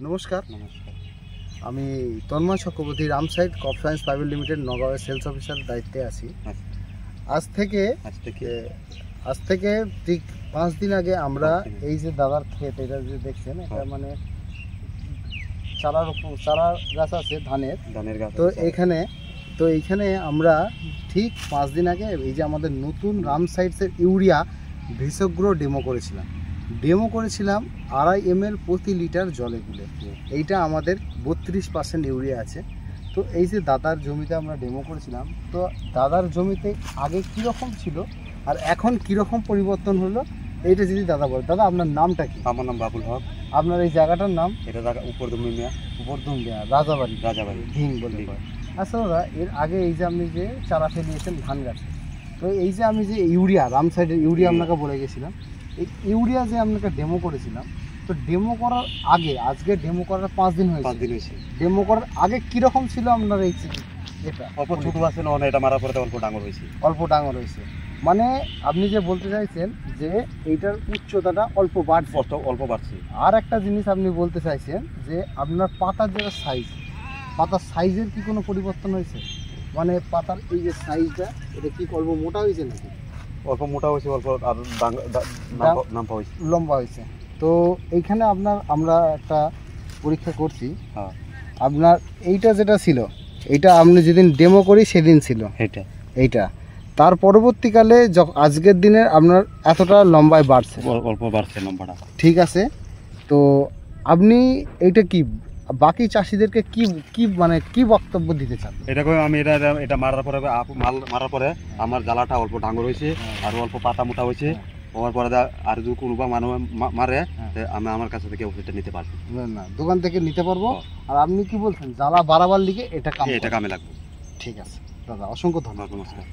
নমস্কার। আমি তন্ময় চক্রবর্তী রামসাইড ক্রপ সায়েন্স প্রাইভেট লিমিটেড নগাঁওয়ের সেলস অফিসার দায়িত্বে আছি। আজ থেকে ঠিক 5 দিন আগে আমরা এই যে দাদার ক্ষেত, এটা যে দেখছেন, এটা মানে চারা গাছ আছে ধানের গাছ। তো এইখানে আমরা ঠিক 5 দিন আগে এই যে আমাদের নতুন রামসাইডসের ইউরিয়া ভেষগ্রো ডেমো করেছিলাম 2.5 ml প্রতি লিটার জলে গুলে। এইটা আমাদের 32% ইউরিয়া আছে। তো এই যে দাদার জমিতে আমরা ডেমো করেছিলাম, তো দাদার জমিতে আগে কীরকম ছিল আর এখন কীরকম পরিবর্তন হলো, এইটা যদি দাদা বলে। দাদা, আপনার নামটা কি? আমার নাম বাবুল হক। আপনার এই জায়গাটার নাম? এটা জায়গা উপরদুমিয়া রাজাবাড়ি ঢিং বলে। আচ্ছা দাদা, এর আগে এই যে আপনি যে চারা ফেলিয়েছেন ধান গাছে, তো এই যে আমি যে ইউরিয়া রামসাইডের ইউরিয়া আপনাকে বলে গেছিলাম, এই ইউরিয়া যে আপনাকে ডেমো করেছিলাম, তো ডেমো করার আগে, আজকে ডেমো করার 5 দিন হয়েছে। ডেমো করার আগে কীরকম ছিল আপনার এই এটা? অল্প ছোটো আছে না, এটা মারার পরে অল্প ডাঙর হয়েছে। মানে আপনি যে বলতে চাইছেন যে এইটার উচ্চতাটা অল্প বাড়ছে। আর একটা জিনিস আপনি বলতে চাইছেন যে আপনার পাতার যেটা সাইজ, পাতার সাইজের কি কোনো পরিবর্তন হয়েছে? মানে পাতার এই যে সাইজটা, এটা কি অল্প মোটা হয়েছে নাকি? অল্প মোটা হয়েছে, অল্প আর লম্বা হয়েছে। তো এইখানে আমরা একটা পরীক্ষা করছি। আপনার এইটা যেটা ছিল, এইটা আপনি যেদিন ডেমো করি সেদিন ছিল এইটা। তার পরবর্তীকালে আজকের দিনে আপনার এতটা লম্বায় বাড়ছে, অল্প বাড়ছে লম্বাটা। ঠিক আছে। তো আপনি এইটা কি বাকি চাষিদেরকে কি বক্তব্য দিতে চান? আমি এটা মারার পরে আমার জ্বালাটা অল্প ডাঙর হয়েছে আর অল্প পাতা মোটা হয়েছে। হওয়ার পরে আর যদি কোনো মানুষ মারে, আমি আমার কাছে থেকে ওষুধটা নিতে পারবো না, দোকান থেকে নিতে পারবো। আর আপনি কি বলছেন, জ্বালা বাড়াবার লিগে এটা কামে লাগবে। ঠিক আছে দাদা, অসংখ্য ধন্যবাদ। নমস্কার।